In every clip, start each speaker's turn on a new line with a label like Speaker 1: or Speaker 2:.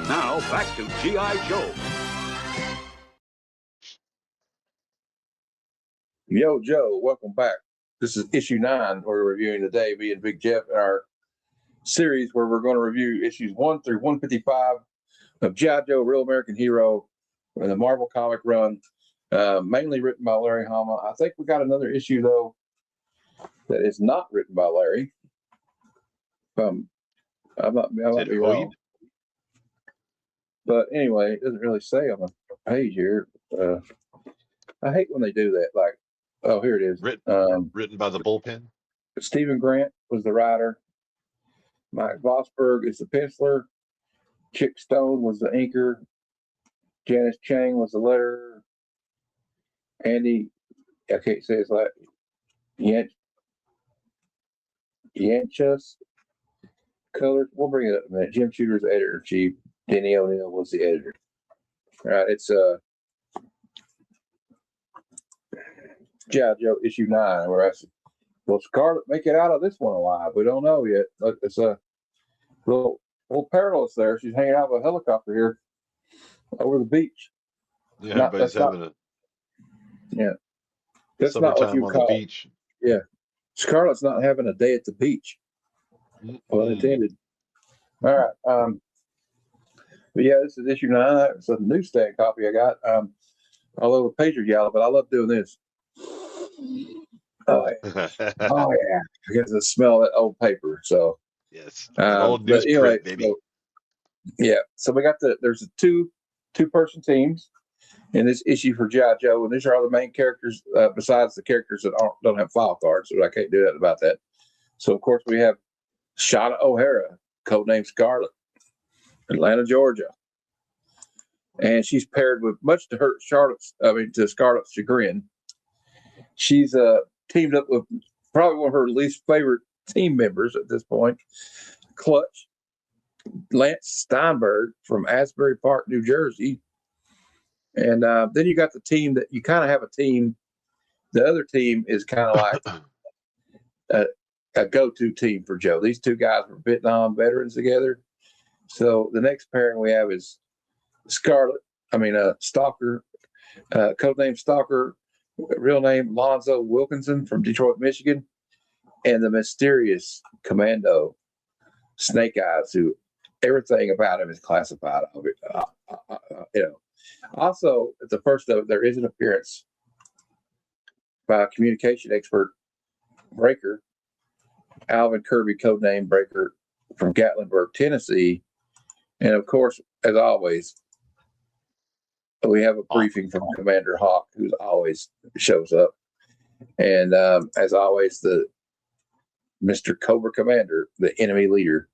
Speaker 1: Now, back to G.I. Joe.
Speaker 2: Yo, Joe, welcome back. This is issue 9 we're reviewing today, me and Big Jeff, in our series where we're going to review issues 1 through 155 of G.I. Joe, Real American Hero, the Marvel comic run, mainly written by Larry Hama. I think we got another issue, though, that is not written by Larry. I might be wrong. But anyway, it doesn't really say on the page here. I hate when they do that. Like, oh, here it is.
Speaker 3: Written by the bullpen.
Speaker 2: Stephen Grant was the writer. Mike Vosburg is the penciler. Chic Stone was the inker. Janice Chang was the letterer. Andy, I can't say his last. Yanchus colors. We'll bring it up in a minute. Jim Shooter's editor-in-chief. Denny O'Neil was the editor. All right, it's G.I. Joe issue 9. Where I said, "Will Scarlett make it out of this one alive? We don't know yet." Look, it's a little perilous there. She's hanging out with a helicopter here over the beach.
Speaker 3: Yeah, everybody's having a
Speaker 2: That's not what you
Speaker 3: on
Speaker 2: call
Speaker 3: the beach.
Speaker 2: Yeah, Scarlett's not having a day at the beach. Well intended. All right. But yeah, this is issue 9. It's a newsstand copy I got. Although the pages are yellow, but I love doing this. Oh yeah, because the smell of that old paper. So
Speaker 3: yes, old newsprint, baby.
Speaker 2: So, yeah. So we got there's a two-person teams in this issue for G.I. Joe, and these are all the main characters besides the characters that don't have file cards. So I can't do that about that. So of course we have Shauna O'Hara, codenamed Scarlett, Atlanta, Georgia. And she's paired with, much to Scarlett's chagrin, she's teamed up with probably one of her least favorite team members at this point, Clutch, Lance Steinberg from Asbury Park, New Jersey. And then you got the team that you kind of have a team. The other team is kind of like a go-to team for Joe. These two guys were Vietnam veterans together. So the next pairing we have is Stalker, codename Stalker, real name Lonzo Wilkinson from Detroit, Michigan, and the mysterious Commando Snake Eyes, who everything about him is classified. Also, at the first of it, there is an appearance by a communication expert, Breaker, Alvin Kirby, codename Breaker, from Gatlinburg, Tennessee. And of course, as always, we have a briefing from Commander Hawk, who always shows up. And as always, the Mr. Cobra Commander, the enemy leader,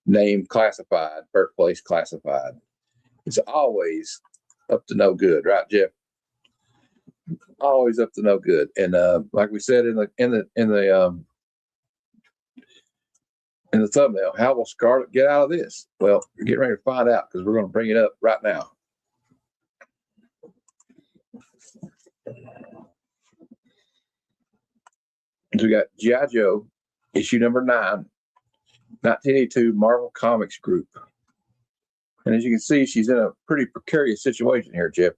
Speaker 2: name classified, birthplace classified. It's always up to no good, right, Jeff? Always up to no good. And like we said in the thumbnail, how will Scarlett get out of this? Well, we're getting ready to find out because we're going to bring it up right now. So we got G.I. Joe, issue number 9, 1982 Marvel Comics Group. And as you can see, she's in a pretty precarious situation here, Jeff.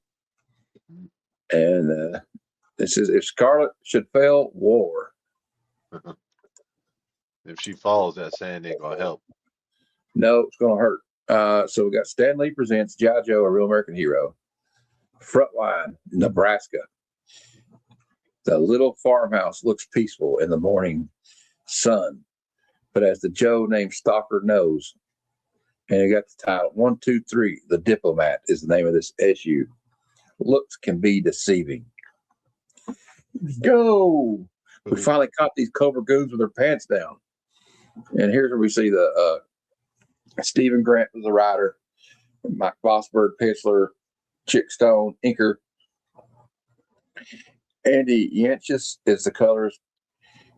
Speaker 2: And this is, if Scarlett should fail, war.
Speaker 3: If she falls, that sand ain't gonna help.
Speaker 2: No, it's gonna hurt. So we got Stan Lee presents G.I. Joe, a Real American Hero. Frontline, Nebraska. The little farmhouse looks peaceful in the morning sun, but as the Joe named Stalker knows, and it got the title 1, 2, 3. The Diplomat is the name of this issue. Looks can be deceiving. Go! We finally caught these Cobra goons with their pants down. And here's where we see the Stephen Grant was the writer, Mike Vosburg, penciler, Chic Stone, inker. Andy Yanchus is the colorist.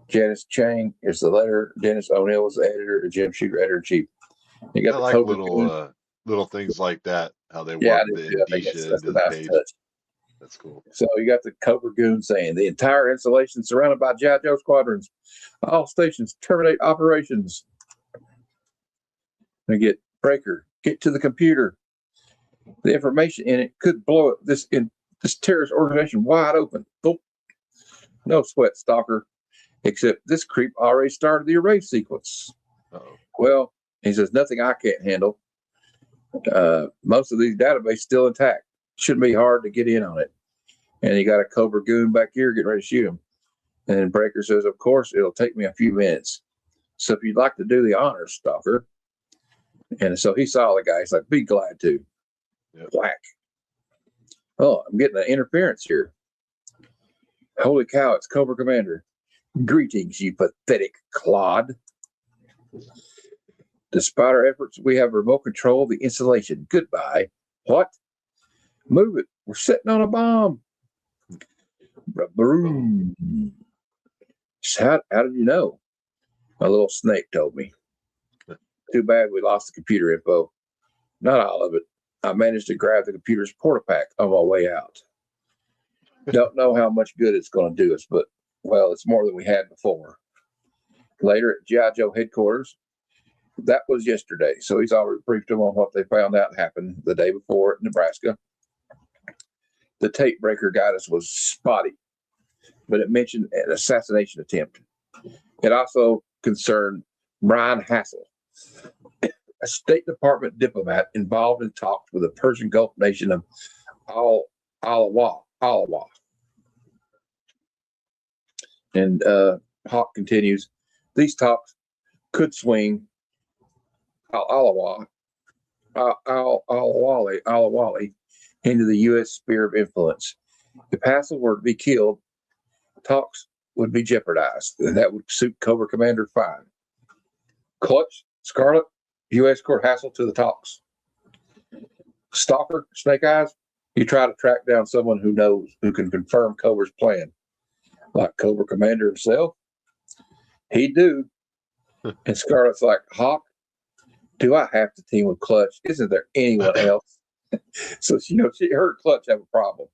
Speaker 2: Janice Chang is the letterer. Dennis O'Neil is the editor. And Jim Shooter, editor-in-chief. You got
Speaker 3: I like little things like that. How they work the indicia into the page. Touch. That's cool.
Speaker 2: So you got the Cobra goon saying the entire installation surrounded by G.I. Joe squadrons. All stations terminate operations. We get Breaker. get to the computer. The information in it could blow this terrorist organization wide open. Boom. No sweat, stalker. Except this creep already started the erase sequence.
Speaker 3: Uh-oh.
Speaker 2: Well, he says, nothing I can't handle. Most of these databases still intact. Shouldn't be hard to get in on it. And he got a Cobra goon back here getting ready to shoot him. And then Breaker says, of course, it'll take me a few minutes. So if you'd like to do the honors, stalker. And so he saw the guy. He's like, be glad to.
Speaker 3: Yep.
Speaker 2: Whack. Oh, I'm getting an interference here. Holy cow, it's Cobra Commander. Greetings, you pathetic clod. Despite our efforts, we have remote control of the installation. Goodbye. What? Move it. We're sitting on a bomb. Boom. How did you know? A little snake told me. Too bad we lost the computer info. Not all of it. I managed to grab the computer's porta pack on my way out. Don't know how much good it's going to do us, but, well, it's more than we had before. Later at G.I. Joe headquarters, that was yesterday, so he's already briefed them on what they found out happened the day before at Nebraska. The tape breaker guidance was spotty, but it mentioned an assassination attempt. It also concerned Brian Hassel, a State Department diplomat involved in talks with the Persian Gulf nation of Alawa. And Hawk continues, these talks could swing Alawali into the U.S. sphere of influence. If Hassel were to be killed, talks would be jeopardized, and that would suit Cobra Commander fine. Clutch, Scarlett, U.S. Court Hassel to the talks. Stalker, Snake Eyes, you try to track down someone who can confirm Cobra's plan. Like Cobra Commander himself, he'd do. And Scarlett's like, Hawk, do I have to team with Clutch? Isn't there anyone else? So, her Clutch have a problem.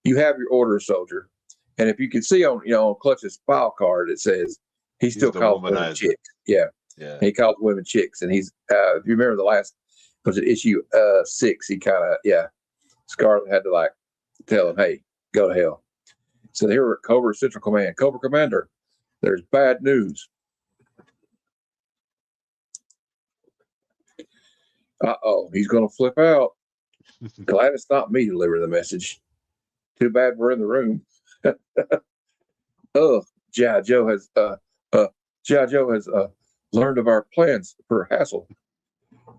Speaker 2: You have your order, soldier. And if you can see on Clutch's file card, it says he still calls women chicks. Yeah. He calls women chicks. And he's, if you remember the last, was it issue 6, he kind of, Scarlett had to tell him, hey, go to hell. So here at Cobra Central Command, Cobra Commander, there's bad news. Uh-oh, he's going to flip out. Glad it's not me delivering the message. Too bad we're in the room. Oh, G.I. Joe has learned of our plans for Hassel.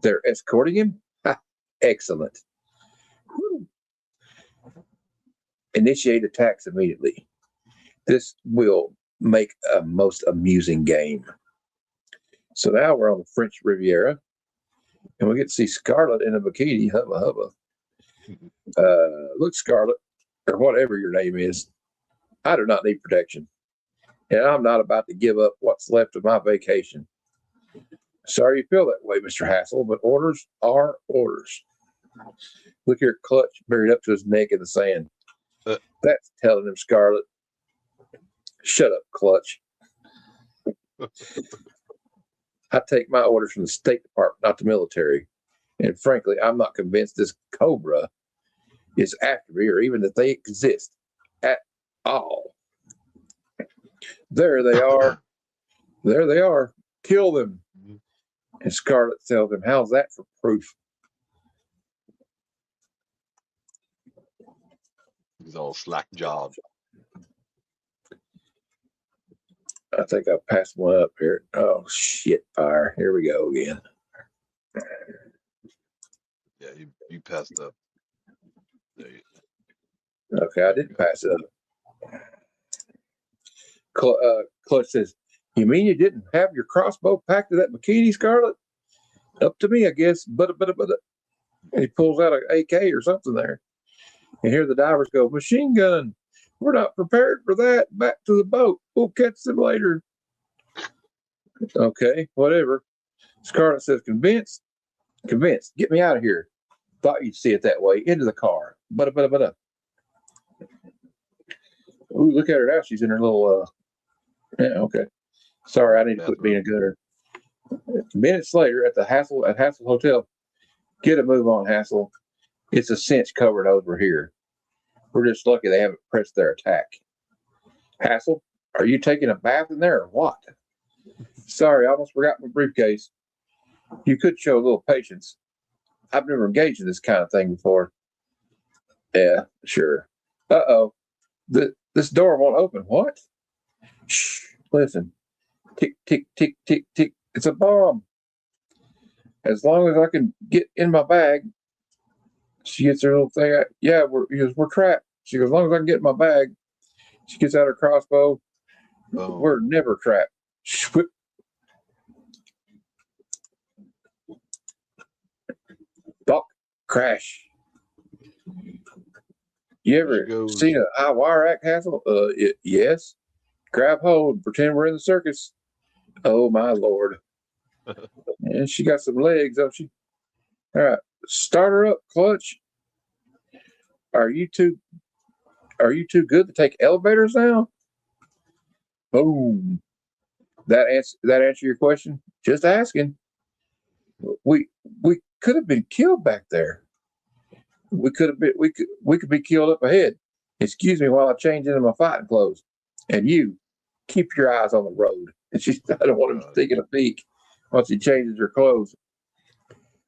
Speaker 2: They're escorting him? Excellent. Whew. Initiate attacks immediately. This will make a most amusing game. So now we're on the French Riviera, and we get to see Scarlett in a bikini. Hubba hubba. Look, Scarlett, or whatever your name is, I do not need protection, and I'm not about to give up what's left of my vacation. Sorry you feel that way, Mr. Hassel, but orders are orders. Look here, Clutch buried up to his neck in the sand. That's telling him, Scarlett. Shut up, Clutch. I take my orders from the State Department, not the military. And frankly, I'm not convinced this Cobra is after me or even that they exist at all. There they are. There they are. Kill them. And Scarlett tells him, how's that for proof?
Speaker 3: He's all slack job.
Speaker 2: I think I passed one up here. Oh, shit, fire. Here we go again.
Speaker 3: Yeah, you passed up. There you
Speaker 2: go. Okay, I didn't pass it up. Clutch says, you mean you didn't have your crossbow packed to that bikini, Scarlett? Up to me, I guess. But. And he pulls out an AK or something there. And here the divers go, machine gun. We're not prepared for that. Back to the boat. We'll catch them later. Okay, whatever. Scarlett says, convinced. Get me out of here. Thought you'd see it that way. Into the car. But. Ooh, look at her now. She's in her little, yeah, okay. Sorry, I need to quit being a gooder. Minutes later, at Hassel Hotel, get a move on, Hassel. It's a cinch covered over here. We're just lucky they haven't pressed their attack. Hassel, are you taking a bath in there or what? Sorry, I almost forgot my briefcase. You could show a little patience. I've never engaged in this kind of thing before. Yeah, sure. Uh-oh. This door won't open. What? Shh, listen. Tick, tick, tick, tick, tick. It's a bomb. As long as I can get in my bag. She gets her little thing out. Yeah, we're trapped. She goes, as long as I can get in my bag. She gets out her crossbow.
Speaker 3: Oh.
Speaker 2: We're never trapped. Whip. Duck. Crash. You ever seen a high wire act, Hassel? Yes. Grab hold. Pretend we're in the circus. Oh, my Lord. And she got some legs, don't she? All right. Start her up, Clutch. Are you too good to take elevators now? Boom. That answer your question? Just asking. We could have been killed back there. We could be killed up ahead. Excuse me while I change into my fighting clothes. And you keep your eyes on the road. And I don't want him taking a peek once he changes her clothes.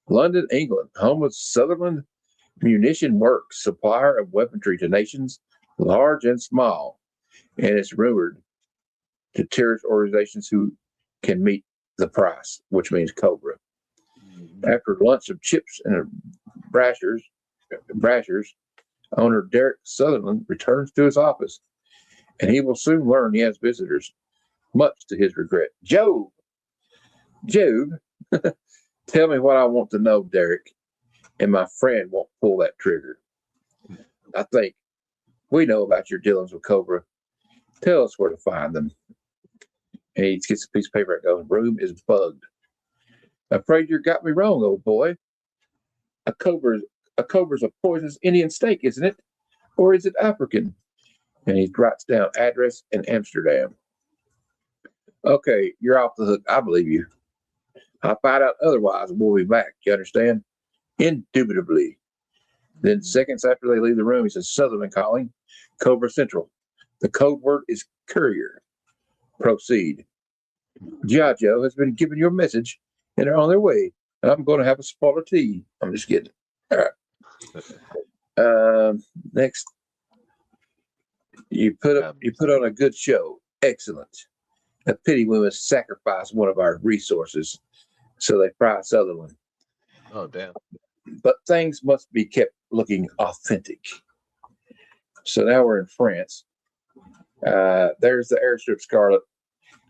Speaker 2: London, England, home of Sutherland Munition Works, supplier of weaponry to nations large and small, and it's rumored to terrorist organizations who can meet the price, which means Cobra. After lunch of chips and brashers, owner Derek Sutherland returns to his office, and he will soon learn he has visitors, much to his regret. Job, tell me what I want to know, Derek, and my friend won't pull that trigger. I think we know about your dealings with Cobra. Tell us where to find them. And he gets a piece of paper and goes, room is bugged. Afraid you got me wrong, old boy. A cobra's a poisonous Indian steak, isn't it? Or is it African? And he writes down address in Amsterdam. Okay, you're off the hook. I believe you. I'll find out otherwise, we'll be back. You understand? Indubitably. Then seconds after they leave the room, he says, Sutherland calling, Cobra Central. The code word is courier. Proceed. G.I. Joe has been given your message and are on their way. And I'm going to have a spot of tea. I'm just kidding. All right. Next. You put on a good show. Excellent. A pity we must sacrifice one of our resources. So they fry Sutherland.
Speaker 3: Oh, damn.
Speaker 2: But things must be kept looking authentic. So now we're in France. There's the airstrip, Scarlett.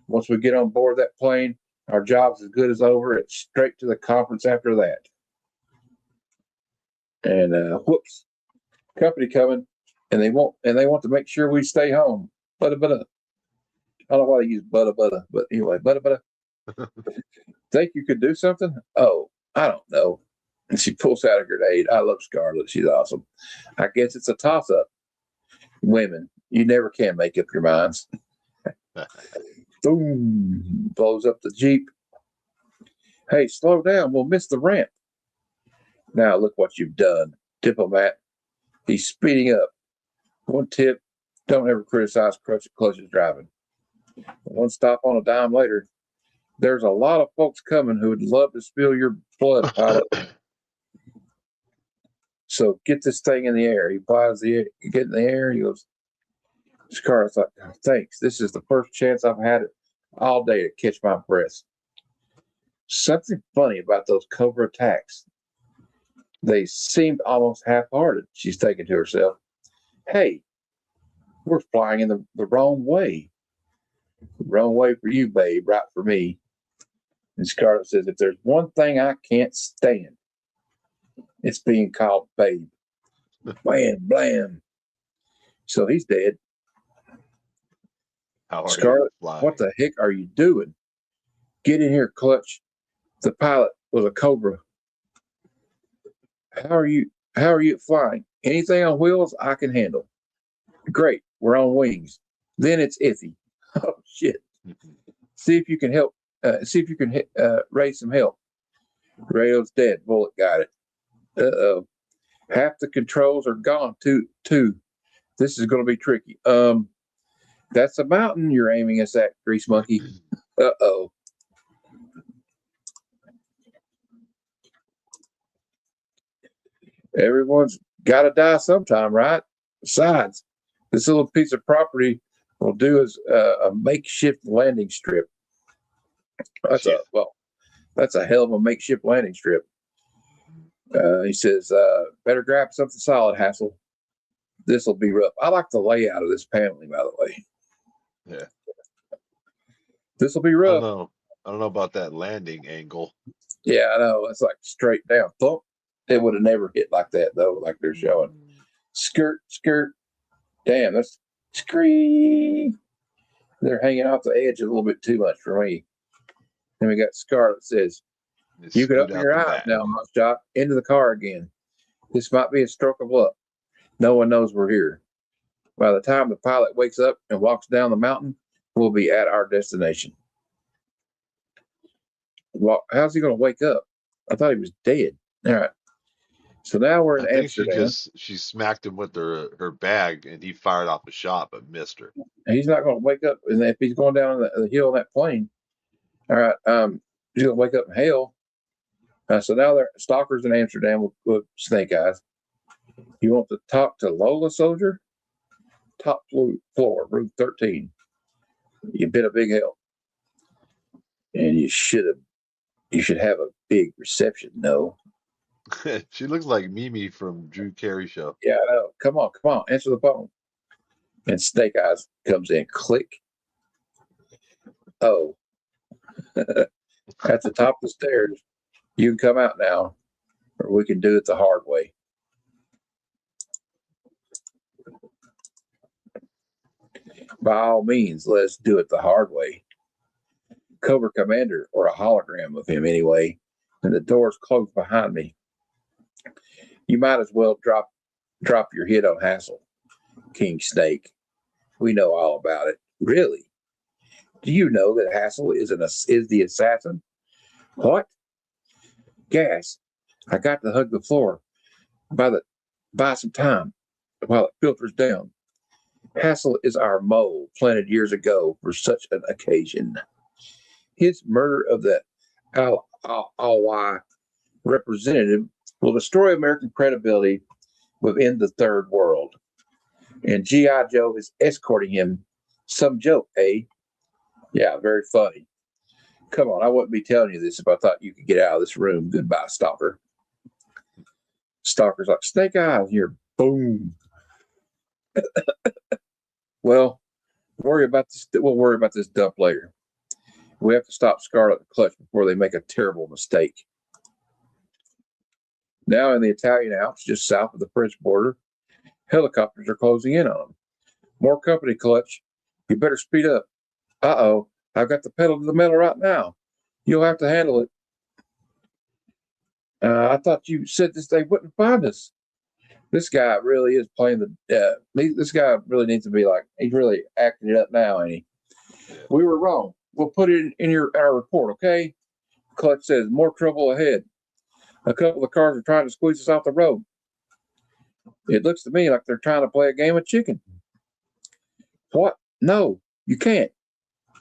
Speaker 2: Once we get on board that plane, our job's as good as over. It's straight to the conference after that. And whoops, company coming, and they want to make sure we stay home. Butta. I don't know why they use butta, but anyway, butta. Think you could do something? Oh, I don't know. And she pulls out a grenade. I love Scarlett. She's awesome. I guess it's a toss-up. Women, you never can make up your minds. Boom. Blows up the Jeep. Hey, slow down. We'll miss the ramp. Now look what you've done. Diplomat. He's speeding up. One tip, don't ever criticize Clutch's driving. One stop on a dime later. There's a lot of folks coming who would love to spill your blood, pilot. So get this thing in the air. He flies get in the air. He goes, Scarlett's like, thanks. This is the first chance I've had it all day to catch my breath. Something funny about those Cobra attacks. They seemed almost half-hearted, she's thinking to herself. Hey, we're flying in the wrong way. Wrong way for you, babe, right for me. And Scarlett says, if there's one thing I can't stand, it's being called babe. Wham, blam. So he's dead. Scarlett, what the heck are you doing? Get in here, Clutch. The pilot was a Cobra. How are you flying? Anything on wheels I can handle. Great, we're on wings. Then it's iffy. Oh shit. See if you can help see if you can raise some help. Radio's dead. Bullet got it. Uh-oh. Half the controls are gone. Two. This is going to be tricky. That's a mountain you're aiming us at, Grease Monkey. Uh-oh. Everyone's got to die sometime, right? Besides, this little piece of property will do as a makeshift landing strip. That's a hell of a makeshift landing strip. He says, better grab something solid, Hassel. This will be rough. I like the layout of this paneling, by the way.
Speaker 3: Yeah.
Speaker 2: This will be rough.
Speaker 3: I don't know about that landing angle.
Speaker 2: Yeah, I know. It's like straight down. Thump. It would have never hit like that, though, like they're showing. Skirt. Damn, that's scream. They're hanging off the edge a little bit too much for me. Then we got Scarlett says, you could open your eyes now, Hotshot. Into the car again. This might be a stroke of luck. No one knows we're here. By the time the pilot wakes up and walks down the mountain, we'll be at our destination. Well, how's he going to wake up? I thought he was dead. All right. So now we're in Amsterdam.
Speaker 3: She smacked him with her bag, and he fired off a shot, but missed her.
Speaker 2: And he's not going to wake up, and if he's going down the hill in that plane, all right, he's going to wake up in hell. So now they're stalkers in Amsterdam with Snake Eyes. You want to talk to Lola, soldier? Top floor, room 13. You've been a big help, and you should have a big reception. No.
Speaker 3: She looks like Mimi from Drew Carey show.
Speaker 2: Yeah, I know. Come on, answer the phone. And Snake Eyes comes in. Click. Oh, at the top of the stairs. You can come out now, or we can do it the hard way. By all means, let's do it the hard way. Cobra Commander, or a hologram of him anyway, and the door's closed behind me. You might as well drop your hit on Hassel, King Snake. We know all about it. Really? Do you know that Hassel is the assassin? What? Gas. I got to hug the floor. Buy some time while it filters down. Hassel is our mole planted years ago for such an occasion. His murder of the Al-Y representative will destroy American credibility within the third world. And G.I. Joe is escorting him. Some joke, eh? Yeah, very funny. Come on, I wouldn't be telling you this if I thought you could get out of this room. Goodbye, Stalker. Stalker's like, Snake Eyes here. Boom. Well, we'll worry about this dump later. We have to stop Scarlett and Clutch before they make a terrible mistake. Now in the Italian Alps, just south of the French border, helicopters are closing in on them. More company, Clutch. You better speed up. Uh-oh, I've got the pedal to the metal right now. You'll have to handle it. I thought you said they wouldn't find us. This guy really is playing this guy really needs to be like, he's really acting it up now, ain't he? We were wrong. We'll put it in our report, okay? Clutch says, more trouble ahead. A couple of cars are trying to squeeze us off the road. It looks to me like they're trying to play a game of chicken. What? No, you can't.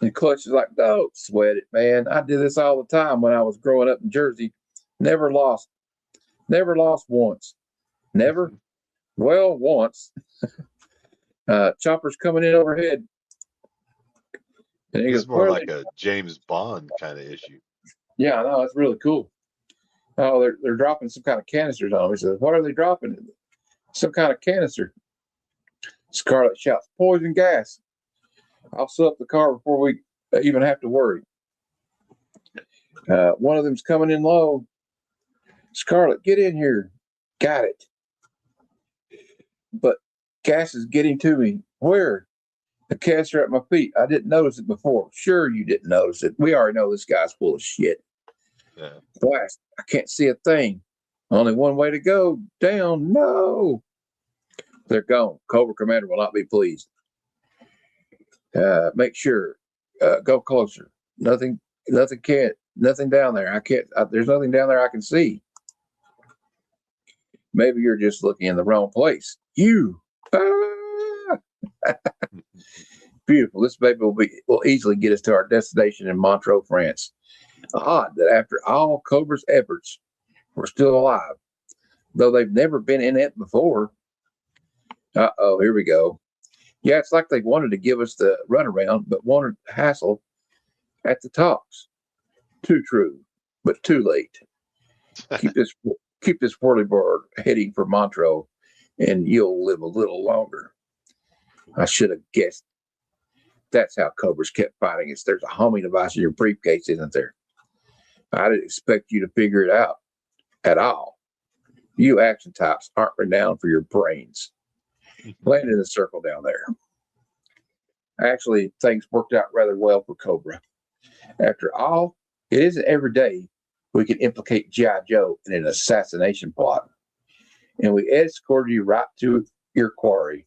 Speaker 2: And Clutch is like, don't sweat it, man. I did this all the time when I was growing up in Jersey. Never lost once. Never? Well, once. Chopper's coming in overhead.
Speaker 3: And he goes, more like a James Bond kind of issue.
Speaker 2: Yeah, I know. It's really cool. Oh, they're dropping some kind of canisters on him. He says, what are they dropping? Some kind of canister. Scarlett shouts, poison gas. I'll set up the car before we even have to worry. One of them's coming in low. Scarlett, get in here. Got it. But gas is getting to me. Where? The canister at my feet. I didn't notice it before. Sure, you didn't notice it. We already know this guy's full of shit.
Speaker 3: Yeah.
Speaker 2: Blast. I can't see a thing. Only one way to go. Down. No. They're gone. Cobra Commander will not be pleased. Make sure. Go closer. Nothing nothing down there. There's nothing down there I can see. Maybe you're just looking in the wrong place. Beautiful. This baby will easily get us to our destination in Montreux, France. Odd that after all Cobra's efforts, we're still alive, though they've never been in it before. Uh-oh, here we go. Yeah, it's like they wanted to give us the runaround, but wanted hassle at the talks. Too true, but too late. Keep this whirly-bird heading for Montreux, and you'll live a little longer. I should have guessed. That's how Cobras kept fighting us. There's a homing device in your briefcase, isn't there? I didn't expect you to figure it out at all. You action types aren't renowned for your brains. Land in the circle down there. Actually, things worked out rather well for Cobra. After all, it isn't every day we can implicate G.I. Joe in an assassination plot. And we escorted you right to your quarry.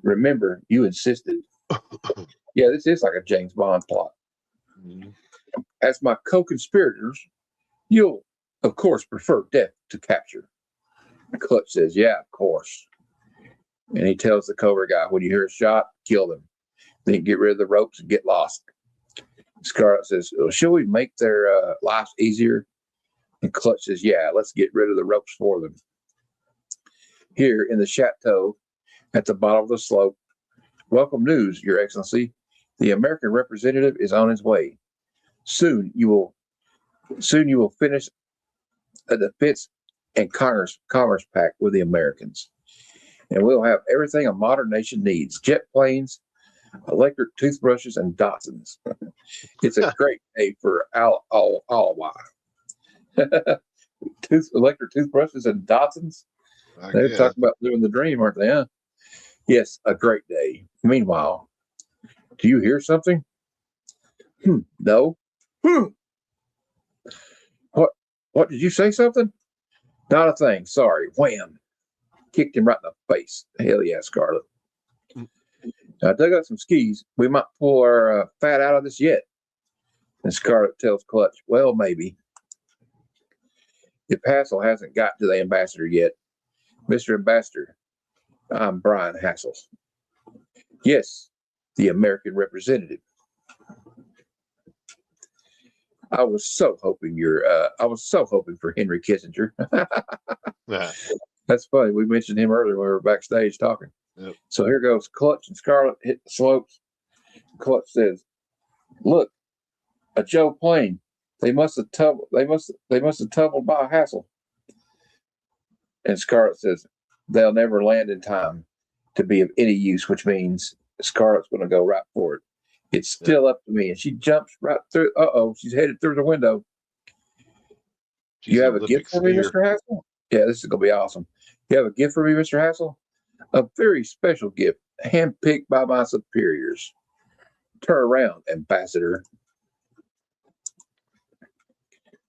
Speaker 2: Remember, you insisted. Yeah, this is like a James Bond plot. As my co-conspirators, you'll, of course, prefer death to capture. Clutch says, yeah, of course. And he tells the Cobra guy, when you hear a shot, kill them. Then get rid of the ropes and get lost. Scarlett says, well, shall we make their lives easier? And Clutch says, yeah, let's get rid of the ropes for them. Here in the chateau, at the bottom of the slope, welcome news, Your Excellency. The American representative is on his way. Soon you will finish a defense and commerce pact with the Americans. And we'll have everything a modern nation needs. Jet planes, electric toothbrushes, and Dotsons. It's a great day for Alawa. Electric toothbrushes and Dotsons? They're talking about living the dream, aren't they? Huh? Yes, a great day. Meanwhile, do you hear something? No. What did you say something? Not a thing. Sorry. Wham. Kicked him right in the face. Hell yeah, Scarlett. I dug up some skis. We might pull our fat out of this yet. And Scarlett tells Clutch, well, maybe. If Hassel hasn't got to the ambassador yet, Mr. Ambassador, I'm Brian Hassel. Yes, the American representative. I was so hoping for Henry Kissinger. That's funny. We mentioned him earlier when we were backstage talking.
Speaker 3: Yep.
Speaker 2: So here goes Clutch and Scarlett hit the slopes. Clutch says, look, a Joe plane. They must have tumbled by Hassel. And Scarlett says, they'll never land in time to be of any use, which means Scarlett's going to go right for it. It's still up to me. And she jumps right through. She's headed through the window. Do you have a gift for me, Mr. Hassel? Yeah, this is going to be awesome. You have a gift for me, Mr. Hassel? A very special gift, handpicked by my superiors. Turn around, Ambassador.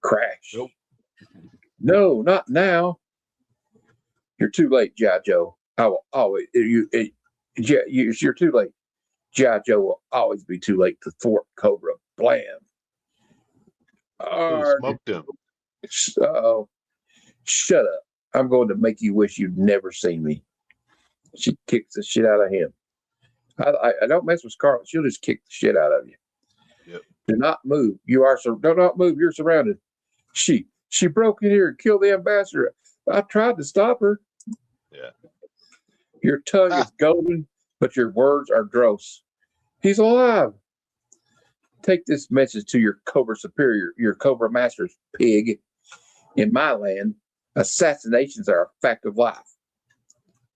Speaker 2: Crash.
Speaker 3: Nope.
Speaker 2: No, not now. You're too late, G.I. Joe. I will always. You're too late. G.I. Joe will always be too late to thwart Cobra. Blam.
Speaker 3: Smoked him.
Speaker 2: So, shut up. I'm going to make you wish you'd never seen me. She kicks the shit out of him. I don't mess with Scarlett. She'll just kick the shit out of you.
Speaker 3: Yep.
Speaker 2: Do not move. Do not move. You're surrounded. She broke in here and killed the ambassador. I tried to stop her.
Speaker 3: Yeah.
Speaker 2: Your tongue is golden, but your words are gross. He's alive. Take this message to your Cobra superior, your Cobra masters, pig. In my land, assassinations are a fact of life.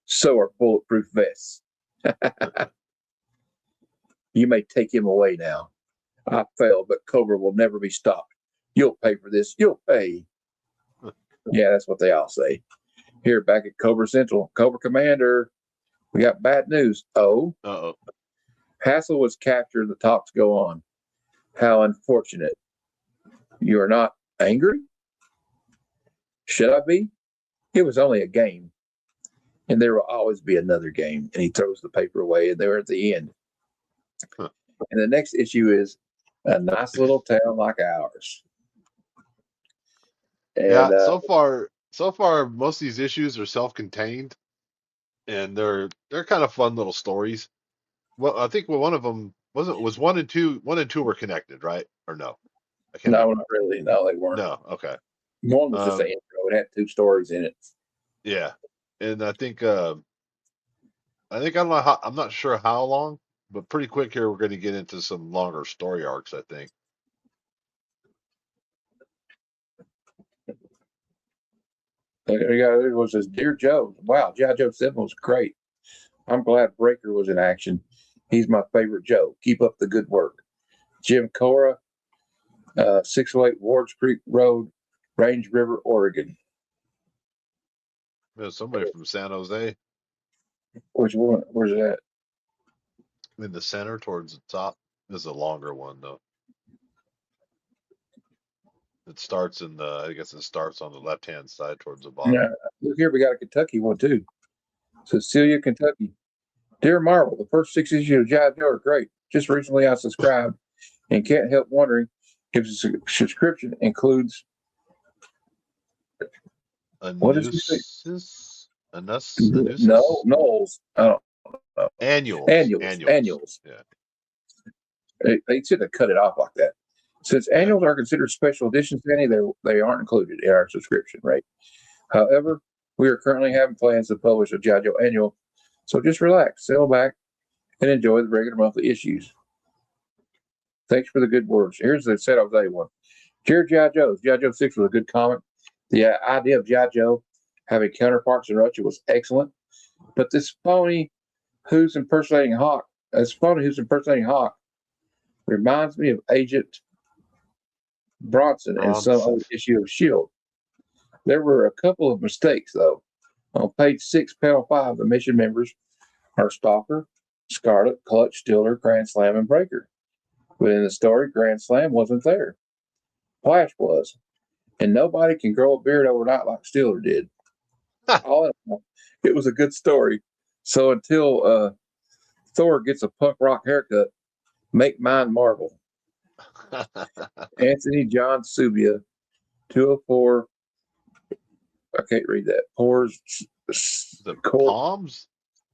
Speaker 2: So are bulletproof vests. You may take him away now. I failed, but Cobra will never be stopped. You'll pay for this. You'll pay. Yeah, that's what they all say. Here, back at Cobra Central, Cobra Commander, we got bad news.
Speaker 3: Uh-oh.
Speaker 2: Hassel was captured. The talks go on. How unfortunate. You are not angry? Should I be? It was only a game. And there will always be another game. And he throws the paper away, and they're at the end. And the next issue is A nice little town like ours.
Speaker 3: Yeah,
Speaker 2: And
Speaker 3: so far, most of these issues are self-contained, and they're kind of fun little stories. Well, I think one of them was 1 and 2. 1 and 2 were connected, right? Or no? I can't
Speaker 2: no,
Speaker 3: remember.
Speaker 2: not really. No, they weren't.
Speaker 3: No, okay.
Speaker 2: One was just an
Speaker 3: Um,
Speaker 2: intro. It had 2 stories in it.
Speaker 3: yeah, and I don't know how. I'm not sure how long, but pretty quick here we're going to get into some longer story arcs. I think.
Speaker 2: It was this Dear Joe. Wow, G.I. Joe 7 was great. I'm glad Breaker was in action. He's my favorite Joe. Keep up the good work. Jim Cora, 608 Wards Creek Road, Range River, Oregon.
Speaker 3: There's somebody from San Jose
Speaker 2: Which one? Where's that?
Speaker 3: in the center towards the top. This is a longer one though. It starts I guess it starts on the left-hand side towards the bottom.
Speaker 2: Yeah, look here, we got a Kentucky one too. Cecilia, Kentucky. Dear Marvel, the first 6 issues of G.I. Joe are great. Just recently I subscribed and can't help wondering if the subscription includes what does he say? No, Knowles.
Speaker 3: Annuals.
Speaker 2: Annuals.
Speaker 3: Yeah.
Speaker 2: They should have cut it off like that. Since annuals are considered special editions, Danny, they aren't included in our subscription rate. However, we are currently having plans to publish a G.I. Joe annual, so just relax, settle back, and enjoy the regular monthly issues. Thanks for the good words. Here's the San Jose one. Dear G.I. Joe, G.I. Joe 6 was a good comic. The idea of G.I. Joe having counterparts in Russia was excellent, but this phony who's impersonating Hawk reminds me of Agent Bronson in some other issue of S.H.I.E.L.D. There were a couple of mistakes, though. On page 6, panel 5, the mission members are Stalker, Scarlett, Clutch, Stiller, Grand Slam, and Breaker. But in the story, Grand Slam wasn't there. Flash was. And nobody can grow a beard overnight like Stiller did. All in all, it was a good story. So until Thor gets a punk rock haircut, make mine Marvel. Anthony John Subia, 204. I can't read that. Pores.
Speaker 3: The Palms?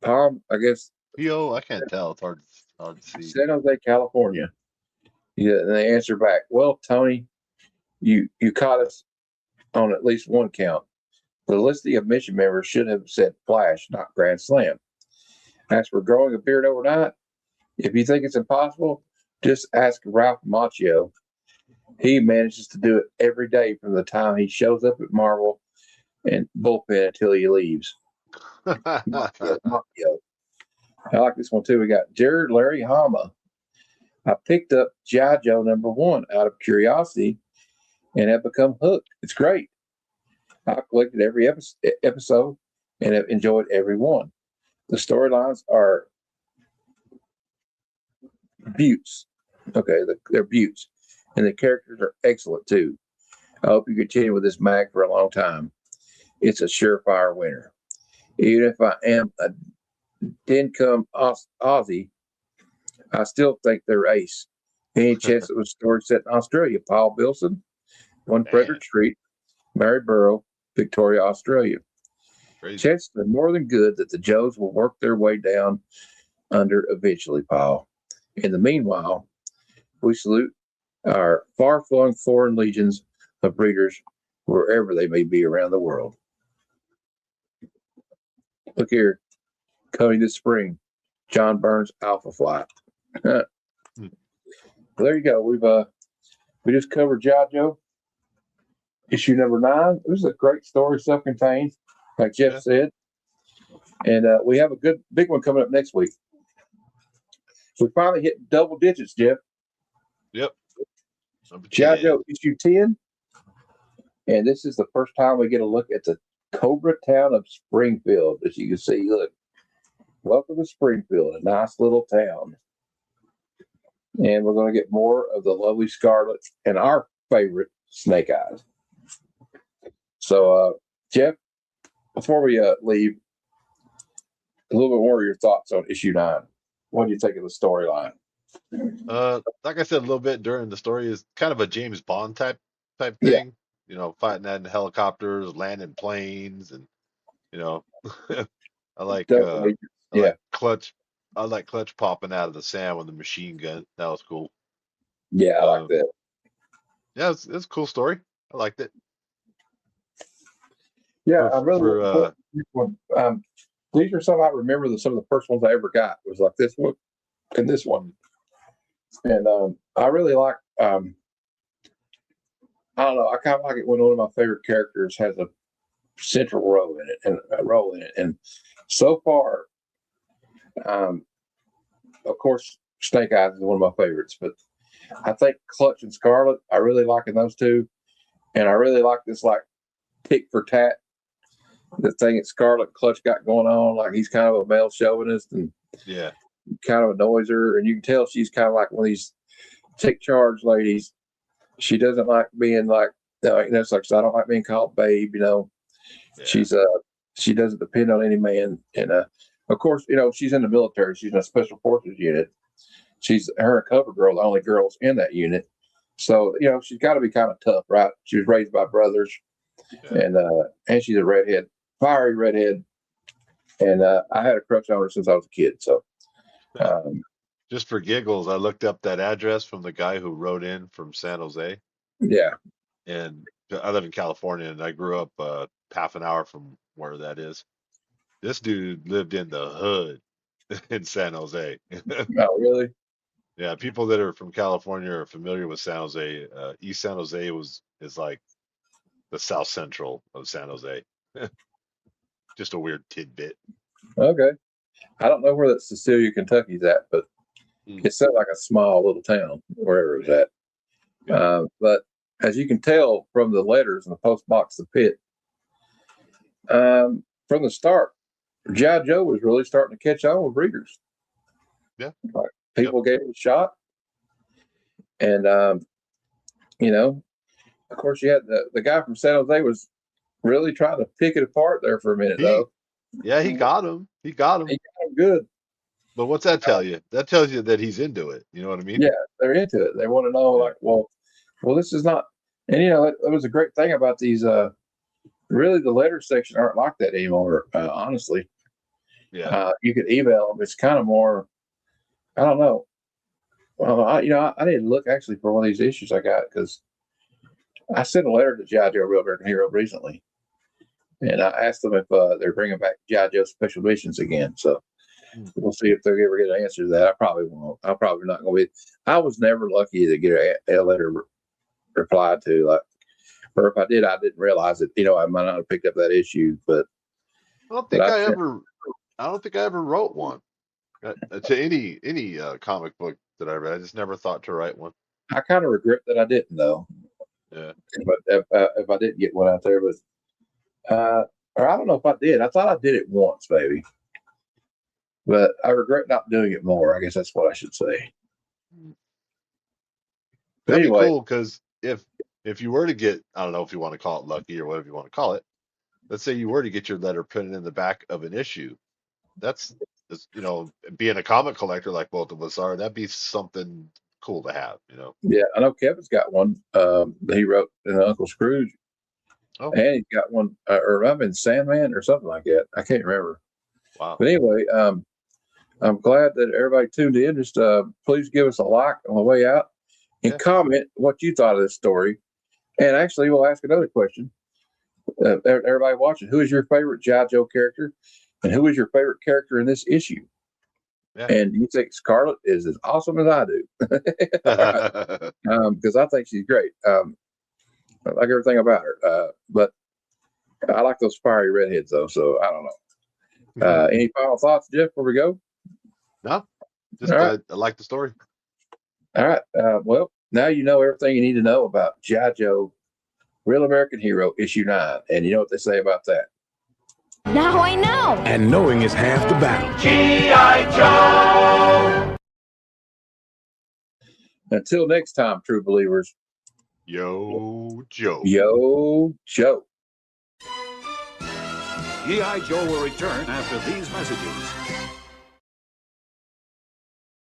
Speaker 2: Palm, I guess.
Speaker 3: P.O. I can't tell. It's hard to see.
Speaker 2: San Jose, California. Yeah, and they answer back, well, Tony, you caught us on at least one count. The listing of mission members should have said Flash, not Grand Slam. As for growing a beard overnight, if you think it's impossible, just ask Ralph Macchio. He manages to do it every day from the time he shows up at Marvel and bullpen until he leaves. Macchio. I like this one too. We got Jared Larry Hama. I picked up G.I. Joe #1 out of curiosity and have become hooked. It's great. I've collected every episode and have enjoyed every one. The storylines are beauts. Okay, they're beauts. And the characters are excellent too. I hope you continue with this mag for a long time. It's a surefire winner. Even if I am a Dincum Aussie, I still think they're ace. Any chance it was story set in Australia? Paul Bilson, 1 Frederick Street, Maryborough, Victoria, Australia.
Speaker 3: Crazy.
Speaker 2: Chances are more than good that the Joes will work their way down under eventually, Paul. In the meanwhile, we salute our far-flung foreign legions of breeders wherever they may be around the world. Look here, coming this spring, John Burns Alpha Flight. There you go. We just covered G.I. Joe, issue #9. This is a great story, self-contained, like Jeff said. And we have a good big one coming up next week. So we finally hit double digits, Jeff.
Speaker 3: Yep.
Speaker 2: G.I. Joe issue 10. And this is the first time we get a look at the Cobra town of Springfield. As you can see, look. Welcome to Springfield, a nice little town. And we're going to get more of the lovely Scarlett and our favorite Snake Eyes. So, Jeff, before we leave, a little bit more of your thoughts on issue 9. What do you think of the storyline?
Speaker 3: Like I said a little bit during the story, is kind of a James Bond type
Speaker 2: Yeah,
Speaker 3: thing. Fighting that in helicopters, landing planes, and you know, I like uh,
Speaker 2: definitely.
Speaker 3: I
Speaker 2: Yeah,
Speaker 3: like Clutch. I like Clutch popping out of the sand with the machine gun. That was cool.
Speaker 2: yeah, I like
Speaker 3: Uh,
Speaker 2: that.
Speaker 3: yeah, it's a cool story. I liked it.
Speaker 2: Yeah,
Speaker 3: For
Speaker 2: I'm really
Speaker 3: for
Speaker 2: looking forward to this one. These are some I remember. Some of the first ones I ever got was like this one and this one, and I really like. I don't know. I kind of like it when one of my favorite characters has a central role in it and a role in it. And so far, um, of course, Snake Eyes is one of my favorites, but I think Clutch and Scarlett, I really like in those two, and I really like this like tick for tat, the thing that Scarlett Clutch got going on. Like he's kind of a male chauvinist and
Speaker 3: yeah,
Speaker 2: kind of annoys her, and you can tell she's kind of like one of these take charge ladies. She doesn't like being like, it's like I don't like being called babe.
Speaker 3: yeah,
Speaker 2: She's she doesn't depend on any man, and of course she's in the military. She's in a special forces unit. She's her and Cover Girl, the only girls in that unit. So she's got to be kind of tough, right? She was raised by brothers,
Speaker 3: yeah.
Speaker 2: and she's a redhead, fiery redhead, and I had a crush on her since I was a kid. So um,
Speaker 3: Just for giggles, I looked up that address from the guy who wrote in from San Jose,
Speaker 2: yeah,
Speaker 3: and I live in California, and I grew up half an hour from where that is. This dude lived in the hood in San Jose.
Speaker 2: oh really?
Speaker 3: Yeah, people that are from California are familiar with San Jose. East San Jose is like the South Central of San Jose. Just a weird tidbit.
Speaker 2: Okay. I don't know where that Cecilia, Kentucky's at, but
Speaker 3: Mm,
Speaker 2: it sounds like a small little town wherever it's
Speaker 3: yeah,
Speaker 2: at.
Speaker 3: yeah.
Speaker 2: But as you can tell from the letters in the post box of Pitt, from the start, G.I. Joe was really starting to catch on with readers.
Speaker 3: Yeah.
Speaker 2: Like
Speaker 3: Yep.
Speaker 2: people gave it a shot, and you know, of course, you had the guy from San Jose was really trying to pick it apart there for a minute,
Speaker 3: He,
Speaker 2: though.
Speaker 3: yeah, he got him. He got him.
Speaker 2: He got him good.
Speaker 3: But what's that tell you? That tells you that he's into it. You know what I mean?
Speaker 2: Yeah, they're into it. They want to know,
Speaker 3: Yeah.
Speaker 2: like, well, this is not. And it was a great thing about these. Really, the letter section aren't like that anymore. Honestly,
Speaker 3: Yeah.
Speaker 2: you could email them. It's kind of more. I don't know. Well, I need to look actually for one of these issues I got because I sent a letter to G.I. Joe Real American Hero recently, and I asked them if they're bringing back G.I. Joe special editions again. So
Speaker 3: Mm.
Speaker 2: we'll see if they'll ever get an answer to that. I probably won't. I'm probably not going to be. I was never lucky to get a letter replied to. Like, or if I did, I didn't realize it. I might not have picked up that issue, but
Speaker 3: I don't
Speaker 2: but
Speaker 3: think
Speaker 2: I
Speaker 3: I
Speaker 2: sent.
Speaker 3: ever. I don't think I ever wrote one to any comic book that I read. I just never thought to write one.
Speaker 2: I kind of regret that I didn't though.
Speaker 3: Yeah.
Speaker 2: But if I didn't get one out there, but or I don't know if I did. I thought I did it once, maybe, but I regret not doing it more. I guess that's what I should say.
Speaker 3: Mm.
Speaker 2: But
Speaker 3: That'd be
Speaker 2: anyway,
Speaker 3: cool because if you were to get, I don't know if you want to call it lucky or whatever you want to call it. Let's say you were to get your letter printed in the back of an issue. That's being a comic collector like both of us are, that'd be something cool to have.
Speaker 2: yeah, I know Kevin's got one. He wrote in Uncle Scrooge,
Speaker 3: Oh,
Speaker 2: and he's got one, or I'm in Sandman or something like that. I can't remember.
Speaker 3: wow.
Speaker 2: But anyway, I'm glad that everybody tuned in. Just please give us a like on the way out and
Speaker 3: Yeah.
Speaker 2: comment what you thought of this story. And actually, we'll ask another question. Everybody watching, who is your favorite G.I. Joe character? And who is your favorite character in this issue?
Speaker 3: Yeah.
Speaker 2: And you think Scarlett is as awesome as I do? Because I think she's great. I like everything about her. But I like those fiery redheads, though. So I don't know. Any final thoughts, Jeff, before we go?
Speaker 3: No, just
Speaker 2: All right.
Speaker 3: I like the story.
Speaker 2: All right. Well, now you know everything you need to know about G.I. Joe, Real American Hero, issue 9. And you know what they say about that.
Speaker 4: Now I know.
Speaker 1: And knowing is half the battle.
Speaker 2: Until next time, true believers.
Speaker 3: Yo, Joe.
Speaker 2: Yo, Joe.
Speaker 1: G.I. Joe will return after these messages.